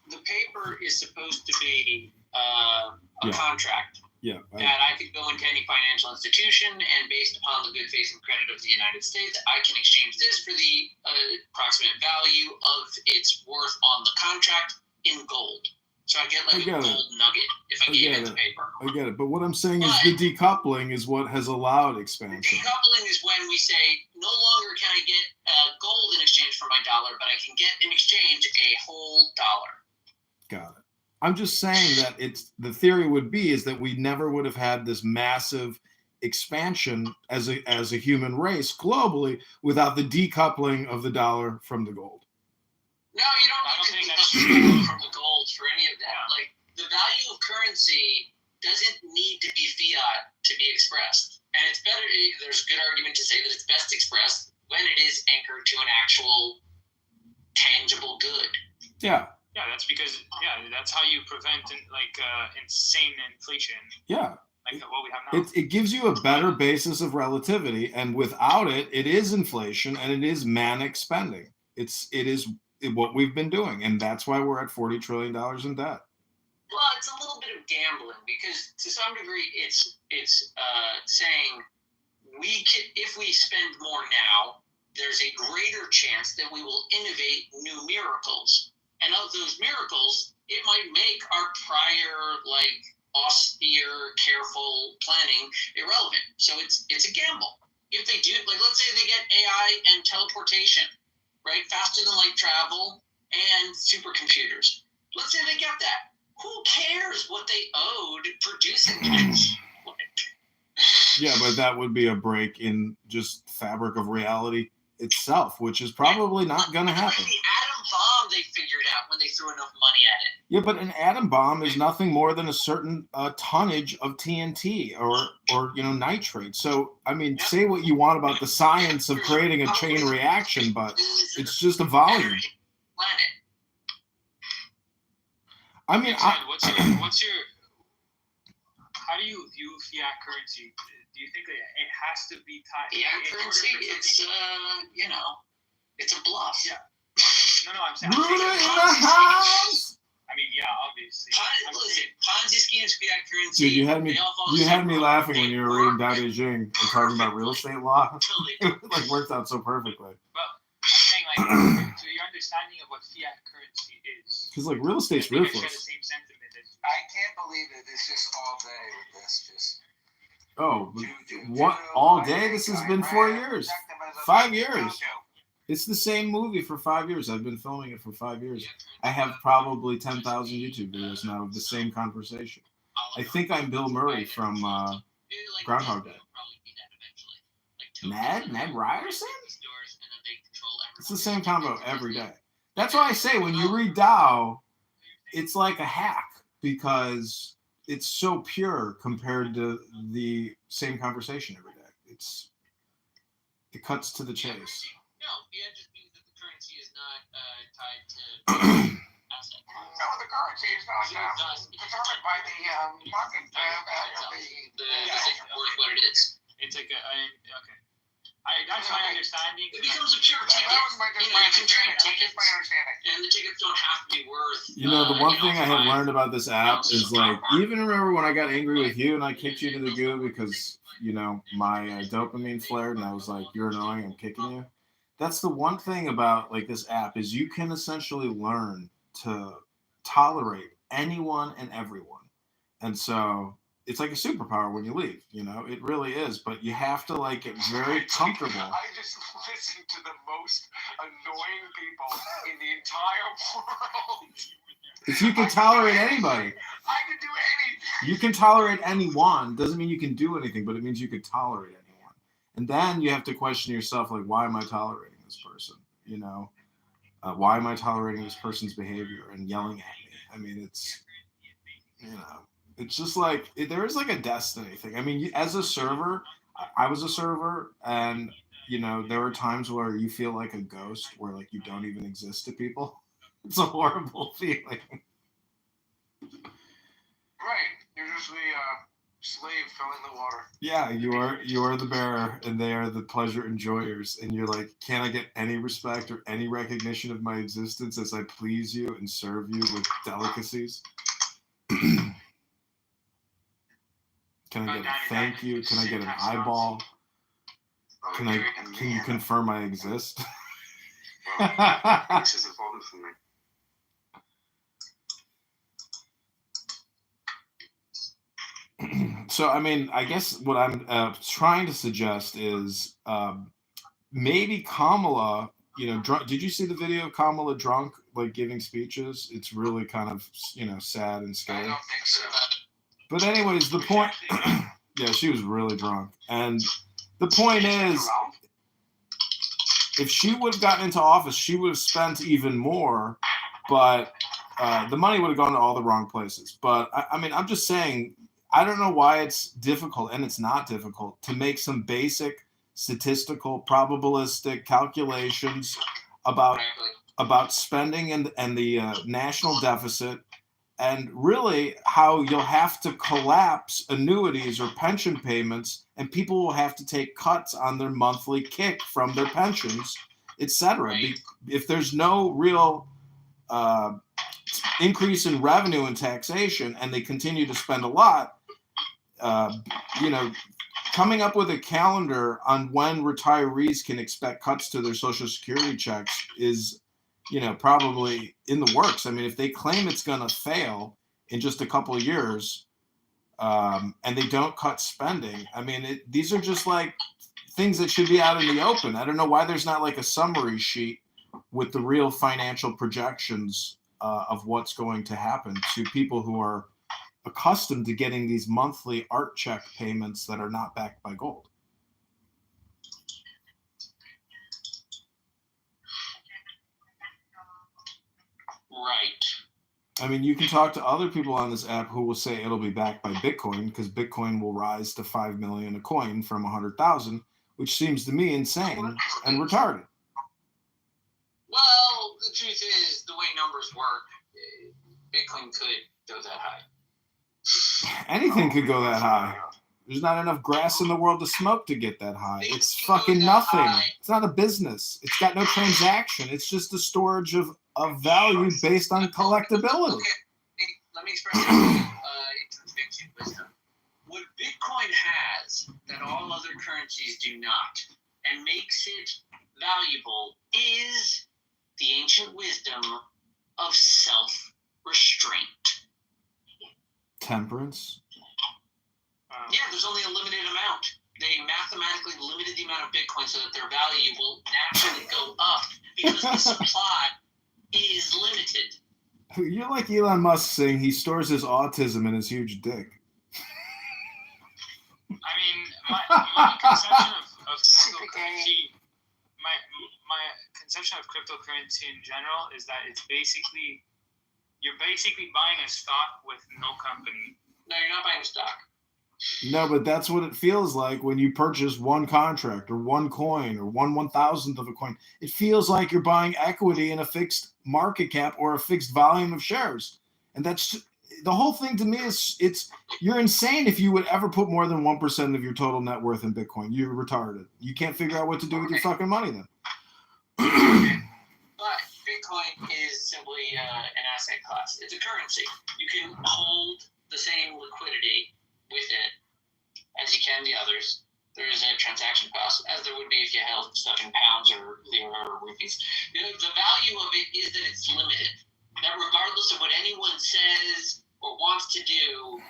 Speaker 8: the paper is supposed to be a contract.
Speaker 1: Yeah.
Speaker 8: That I could go into any financial institution, and based upon the good faith and credit of the United States, I can exchange this for the approximate value of its worth on the contract in gold. So I get like a gold nugget if I gave it the paper.
Speaker 1: I get it. But what I'm saying is the decoupling is what has allowed expansion.
Speaker 8: Decoupling is when we say, no longer can I get gold in exchange for my dollar, but I can get in exchange a whole dollar.
Speaker 1: Got it. I'm just saying that the theory would be is that we never would have had this massive expansion as a human race globally without the decoupling of the dollar from the gold.
Speaker 8: No, you don't need to decouple from the gold for any of that. Like, the value of currency doesn't need to be fiat to be expressed. And it's better, there's a good argument to say that it's best expressed when it is anchored to an actual tangible good.
Speaker 1: Yeah.
Speaker 3: Yeah, that's because that's how you prevent insane inflation.
Speaker 1: Yeah.
Speaker 3: Like what we have now.
Speaker 1: It gives you a better basis of relativity, and without it, it is inflation and it is manic spending. It is what we've been doing, and that's why we're at $40 trillion in debt.
Speaker 8: Well, it's a little bit of gambling because to some degree it's saying if we spend more now, there's a greater chance that we will innovate new miracles. And of those miracles, it might make our prior austere, careful planning irrelevant. So it's a gamble. If they do, let's say they get AI and teleportation, right? Faster than light travel and supercomputers. Let's say they get that. Who cares what they owed producing things?
Speaker 1: Yeah, but that would be a break in just fabric of reality itself, which is probably not going to happen.
Speaker 8: Like the atom bomb they figured out when they threw enough money at it.
Speaker 1: Yeah, but an atom bomb is nothing more than a certain tonnage of TNT or nitrate. So, I mean, say what you want about the science of creating a chain reaction, but it's just a volume.
Speaker 8: Planet.
Speaker 1: I mean,
Speaker 3: what's your how do you view fiat currency? Do you think that it has to be tied?
Speaker 8: Fiat currency, it's it's a bluff.
Speaker 3: Yeah. No, I'm saying. I mean, yeah, obviously.
Speaker 8: Listen, Ponzi schemes, fiat currency.
Speaker 1: Dude, you had me laughing when you were reading Dao De Jing and talking about real estate law. It worked out so perfectly.
Speaker 3: Well, I'm saying so your understanding of what fiat currency is.
Speaker 1: Because real estate's ruthless.
Speaker 3: I share the same sentiment as
Speaker 4: I can't believe it. It's just all day with this. Just
Speaker 1: what all day? This has been 4 years, 5 years. It's the same movie for 5 years. I've been filming it for 5 years. I have probably 10,000 YouTube videos now of the same conversation. I think I'm Bill Murray from Groundhog Day. Ned Ryerson? It's the same combo every day. That's why I say when you read Tao, it's like a hack because it's so pure compared to the same conversation every day. It cuts to the chase.
Speaker 8: No, fiat just means that the currency is not tied to assets.
Speaker 4: No, the currency is not determined by the market value of
Speaker 8: the worth what it is.
Speaker 3: It's like okay. That's my understanding.
Speaker 8: It becomes a pure ticket. You can trade tickets, and the tickets don't have to be worth.
Speaker 1: The one thing I have learned about this app is even remember when I got angry with you and I kicked you to the goo because my dopamine flared and I was like, "You're annoying, I'm kicking you." That's the one thing about this app is you can essentially learn to tolerate anyone and everyone, and so it's like a superpower when you leave. It really is, but you have to get very comfortable.
Speaker 4: I just listen to the most annoying people in the entire world.
Speaker 1: If you can tolerate anybody,
Speaker 4: I can do anything.
Speaker 1: You can tolerate anyone. Doesn't mean you can do anything, but it means you can tolerate anyone. And then you have to question yourself, like, why am I tolerating this person? You know, why am I tolerating this person's behavior and yelling at me? I mean, it's, you know, it's just like, there is like a destiny thing. I mean, as a server, I was a server, and, you know, there are times where you feel like a ghost, where like you don't even exist to people. It's a horrible feeling.
Speaker 4: Right. You're just the slave filling the water.
Speaker 1: Yeah, you are the bearer, and they are the pleasure enjoyers, and you're like, can I get any respect or any recognition of my existence as I please you and serve you with delicacies? Can I get a thank you? Can I get an eyeball? Can you confirm I exist?
Speaker 4: This is important for me.
Speaker 1: So, I mean, I guess what I'm trying to suggest is maybe Kamala, you know, drunk. Did you see the video of Kamala drunk, like giving speeches? It's really kind of, you know, sad and
Speaker 4: I
Speaker 1: scary.
Speaker 4: don't think so.
Speaker 1: But anyways, the point, yeah, she was really drunk. And the point is, if she would have gotten into office, she would have spent even more, but the money would have gone to all the wrong places. But I mean, I'm just saying, I don't know why it's difficult, and it's not difficult, to make some basic statistical, probabilistic calculations about spending and the national deficit, and really how you'll have to collapse annuities or pension payments, and people will have to take cuts on their monthly kick from their pensions, etc.
Speaker 8: Right.
Speaker 1: If there's no real increase in revenue and taxation, and they continue to spend a lot, you know, coming up with a calendar on when retirees can expect cuts to their Social Security checks is, you know, probably in the works. I mean, if they claim it's going to fail in just a couple of years, and they don't cut spending, I mean, these are just like things that should be out in the open. I don't know why there's not like a summary sheet with the real financial projections of what's going to happen to people who are accustomed to getting these monthly art check payments that are not backed by gold.
Speaker 8: Right.
Speaker 1: I mean, you can talk to other people on this app who will say it'll be backed by Bitcoin, because Bitcoin will rise to 5 million a coin from 100,000, which seems to me insane and retarded.
Speaker 8: Well, the truth is, the way numbers work, Bitcoin could go that high.
Speaker 1: Anything could go that high. There's not enough grass in the world to smoke to get that high. It's fucking nothing. It's not a business. It's got no transaction. It's just a storage of value based on collectability.
Speaker 8: Okay, let me express introspective wisdom. What Bitcoin has that all other currencies do not, and makes it valuable, is the ancient wisdom of self-restraint.
Speaker 1: Temperance.
Speaker 8: Yeah, there's only a limited amount. They mathematically limited the amount of Bitcoin so that their value will naturally go up because the supply is limited.
Speaker 1: You're like Elon Musk saying he stores his autism in his huge dick.
Speaker 9: I mean, my conception of cryptocurrency, my conception of cryptocurrency in general is that it's basically, you're basically buying a stock with no company.
Speaker 8: No, you're not buying a stock.
Speaker 1: No, but that's what it feels like when you purchase one contract or one coin or 1/1000th of a coin. It feels like you're buying equity in a fixed market cap or a fixed volume of shares. And that's the whole thing to me is you're insane if you would ever put more than 1% of your total net worth in Bitcoin. You're retarded. You can't figure out what to do with your fucking money then.
Speaker 8: But Bitcoin is simply an asset class. It's a currency. You can hold the same liquidity with it as you can the others. There is a transaction cost, as there would be if you held stuff in pounds or lira or rupees. The value of it is that it's limited. That regardless of what anyone says or wants to do,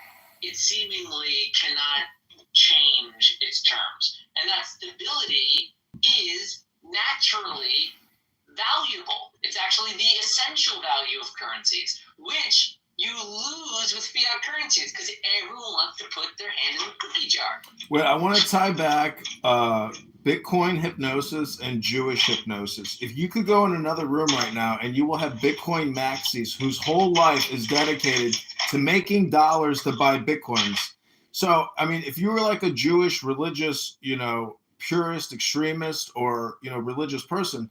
Speaker 8: it seemingly cannot change its terms. And that stability is naturally valuable. It's actually the essential value of currencies, which
Speaker 6: you lose with fiat currencies because everyone wants to put their hand in the cookie jar.
Speaker 1: Well, I want to tie back Bitcoin hypnosis and Jewish hypnosis. If you could go in another room right now and you will have Bitcoin maxis whose whole life is dedicated to making dollars to buy Bitcoins. So, I mean, if you were like a Jewish religious, purist, extremist, or, religious person,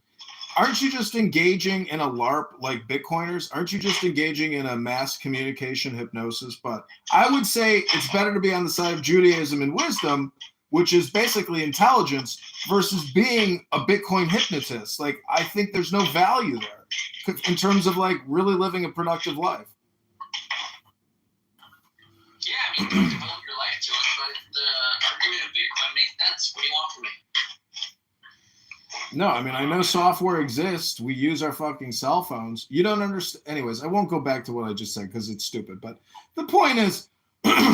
Speaker 1: aren't you just engaging in a LARP like Bitcoiners? Aren't you just engaging in a mass communication hypnosis? But I would say it's better to be on the side of Judaism and wisdom, which is basically intelligence, versus being a Bitcoin hypnotist. Like, I think there's no value there in terms of like really living a productive life.
Speaker 6: Yeah, I mean, you devote your life to it, but the argument of Bitcoin makes sense. What do you want from me?
Speaker 1: No, I mean, I know software exists. We use our fucking cell phones. You don't understand. Anyways, I won't go back to what I just said because it's stupid. But the point is,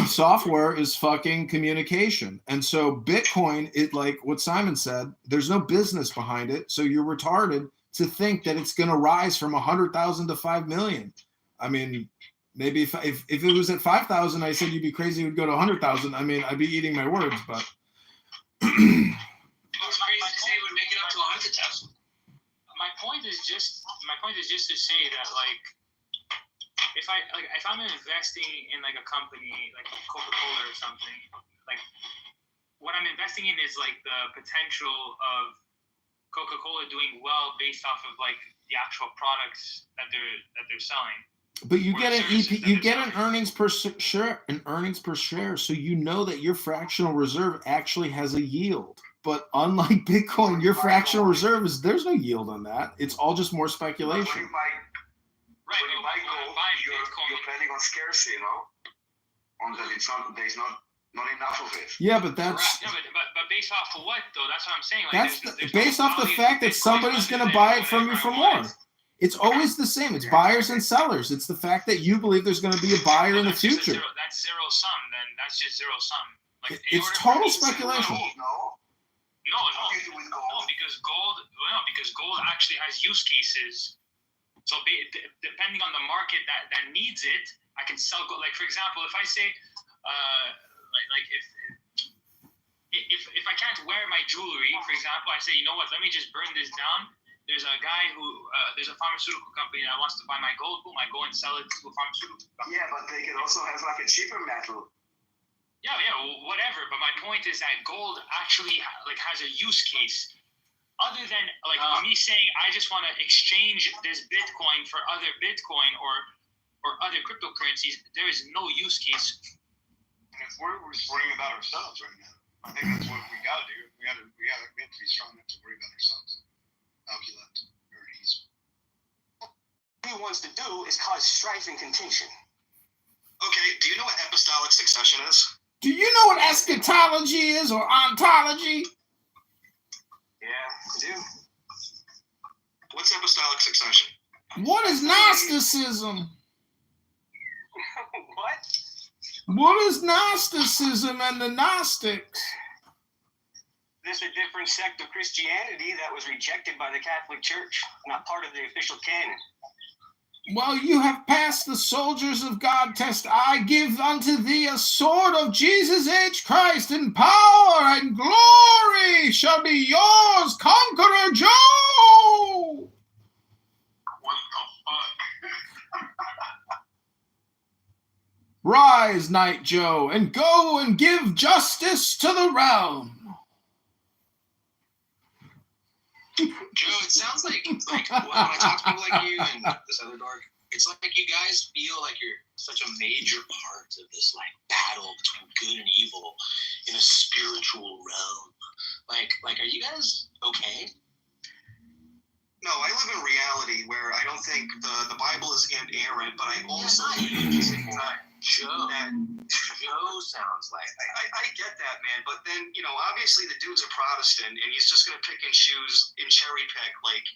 Speaker 1: software is fucking communication. And so Bitcoin, it like what Simon said, there's no business behind it. So you're retarded to think that it's going to rise from 100,000 to 5 million. I mean, maybe if it was at 5,000, I said you'd be crazy, it would go to 100,000. I mean, I'd be eating my words, but...
Speaker 6: It's crazy to say it would make it up to 100,000.
Speaker 9: My point is just to say that like if I'm investing in like a company like Coca-Cola or something, like what I'm investing in is like the potential of Coca-Cola doing well based off of like the actual products that they're selling.
Speaker 1: But you get an earnings per share, so you know that your fractional reserve actually has a yield. But unlike Bitcoin, your fractional reserve there's no yield on that. It's all just more speculation.
Speaker 4: When you buy gold, you're planning on scarcity, on that there's not enough of it.
Speaker 1: Yeah, but that's...
Speaker 9: Yeah, but based off of what, though? That's what I'm saying. Like,
Speaker 1: that's based off the fact that somebody's going to buy it from you for more. It's always the same. It's buyers and sellers. It's the fact that you believe there's going to be a buyer in the future.
Speaker 9: That's zero sum, then. That's just zero sum. Like,
Speaker 1: it's total speculation.
Speaker 9: No, because gold actually has use cases. So depending on the market that needs it, I can sell gold. Like, for example, if I say, if I can't wear my jewelry, for example, I say, you know what? Let me just burn this down. There's a guy there's a pharmaceutical company that wants to buy my gold. Boom, I go and sell it to a pharmaceutical company.
Speaker 4: Yeah, but they can also have like a cheaper metal.
Speaker 9: Yeah, whatever. But my point is that gold actually like has a use case, other than like me saying I just want to exchange this Bitcoin for other Bitcoin or other cryptocurrencies. There is no use case.
Speaker 10: And if we're worrying about ourselves right now, I think that's what we got to do. We have to be strong enough to worry about ourselves.
Speaker 11: What he wants to do is cause strife and contention.
Speaker 10: Okay, do you know what apostolic succession is?
Speaker 1: Do you know what eschatology is or ontology?
Speaker 11: Yeah, I do.
Speaker 10: What's apostolic succession?
Speaker 1: What is Gnosticism?
Speaker 11: What?
Speaker 1: What is Gnosticism and the Gnostics?
Speaker 11: This is a different sect of Christianity that was rejected by the Catholic Church, not part of the official canon.
Speaker 1: Well, you have passed the soldiers of God test. I give unto thee a sword of Jesus H. Christ, and power and glory shall be yours, Conqueror Joe!
Speaker 10: What the fuck?
Speaker 1: Rise, Knight Joe, and go and give justice to the realm.
Speaker 6: Joe, it sounds like when I talk to people like you and this other dork, it's like you guys feel like you're such a major part of this like battle between good and evil in a spiritual realm. Like, are you guys okay?
Speaker 10: No, I live in reality where I don't think the Bible is inerrant, but I also
Speaker 6: Joe sounds like
Speaker 10: I get that, man, but then, obviously the dude's a Protestant and he's just gonna pick and choose and cherry pick, like,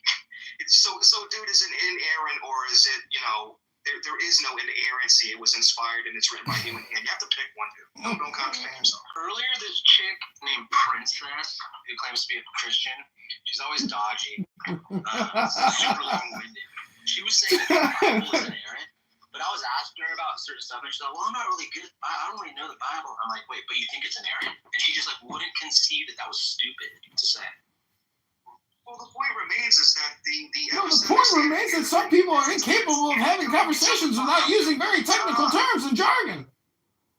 Speaker 10: it's so dude, is it inerrant, or is it, there is no inerrancy, it was inspired and it's written by human hand. You have to pick one, dude. Don't contradict yourself.
Speaker 6: Earlier, this chick named Princess, who claims to be a Christian, she's always dodgy, super long-winded. She was saying that the Bible is inerrant, but I was asking her
Speaker 2: about certain stuff, and she's like, well, I'm not really good. I don't really know the Bible. I'm like, wait, but you think it's inerrant? And she just like wouldn't conceive that was stupid to say.
Speaker 10: Well, the point remains is that
Speaker 1: The point remains that some people are incapable of having conversations without using very technical terms and jargon.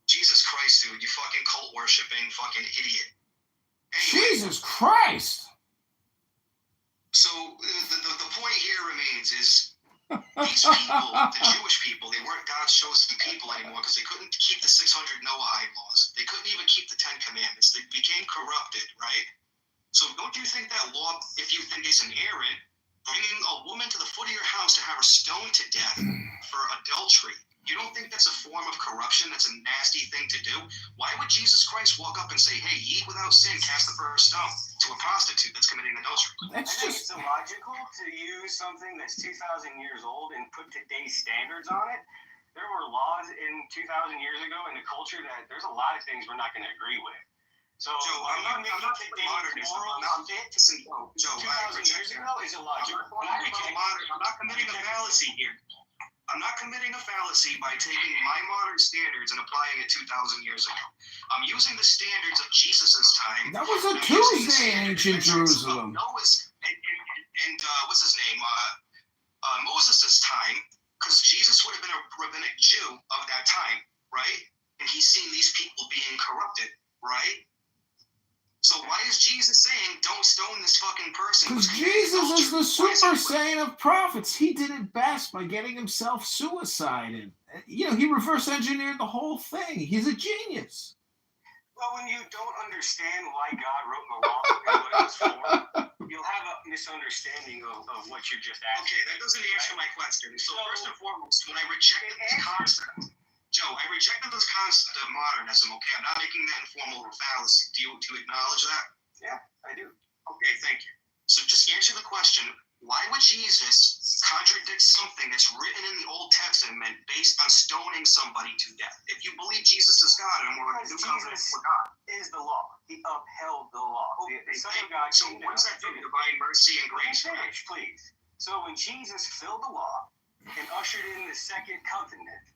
Speaker 10: Jesus Christ, dude, you fucking cult worshipping fucking idiot. Anyway,
Speaker 1: Jesus Christ!
Speaker 10: So the point here remains is these people, the Jewish people, they weren't God's chosen people anymore because they couldn't keep the 600 Noahide laws. They couldn't even keep the 10 Commandments. They became corrupted, right? So don't you think that law, if you think it's inerrant, bringing a woman to the foot of your house to have her stoned to death for adultery, you don't think that's a form of corruption? That's a nasty thing to do? Why would Jesus Christ walk up and say, hey, ye without sin cast the first stone to a prostitute that's committing adultery?
Speaker 11: I think it's illogical to use something that's 2,000 years old and put today's standards on it. There were laws in 2,000 years ago in the culture that there's a lot of things we're not going to agree with. So
Speaker 10: Joe, I'm not
Speaker 11: today's
Speaker 10: modernism.
Speaker 11: moral fit
Speaker 10: Joe,
Speaker 11: 2,000 years ago is illogical.
Speaker 10: I'm not committing a fallacy here. I'm not committing a fallacy by taking my modern standards and applying it 2,000 years ago. I'm using the standards of Jesus' time.
Speaker 1: That was a Tuesday in ancient Jerusalem.
Speaker 10: Noah's and what's his name? Moses' time, because Jesus would have been a rabbinic Jew of that time, right? And he's seen these people being corrupted, right? So why is Jesus saying, don't stone this fucking person?
Speaker 1: Because Jesus is the super saiyan of prophets. He did it best by getting himself suicided. You know, he reverse engineered the whole thing. He's a genius.
Speaker 11: Well, when you don't understand why God wrote the law and what it was for, you'll have a misunderstanding of what you're just asking.
Speaker 10: Okay, that doesn't answer my question. So first and foremost, when I rejected this concept, Joe, I rejected this concept of modernism, okay? I'm not making that informal fallacy. Do you acknowledge that?
Speaker 11: Yeah, I do.
Speaker 10: Okay, thank you. So just answer the question, why would Jesus contradict something that's written in the Old Testament based on stoning somebody to death? If you believe Jesus is God and we're in a new covenant with God.
Speaker 11: Is the law. He upheld the law. The Son of God
Speaker 10: So
Speaker 11: came
Speaker 10: what does
Speaker 11: down
Speaker 10: that do?
Speaker 11: to
Speaker 10: Divine mercy and grace.
Speaker 11: finish, please. So when Jesus filled the law and ushered in the second covenant,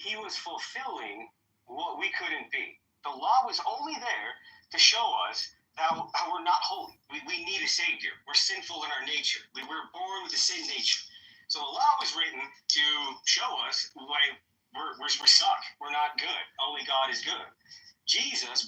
Speaker 11: he was fulfilling what we couldn't be. The law was only there to show us that we're not holy. We need a savior. We're sinful in our nature. We were born with a sin nature. So the law was written to show us why we suck. We're not good. Only God is good. Jesus,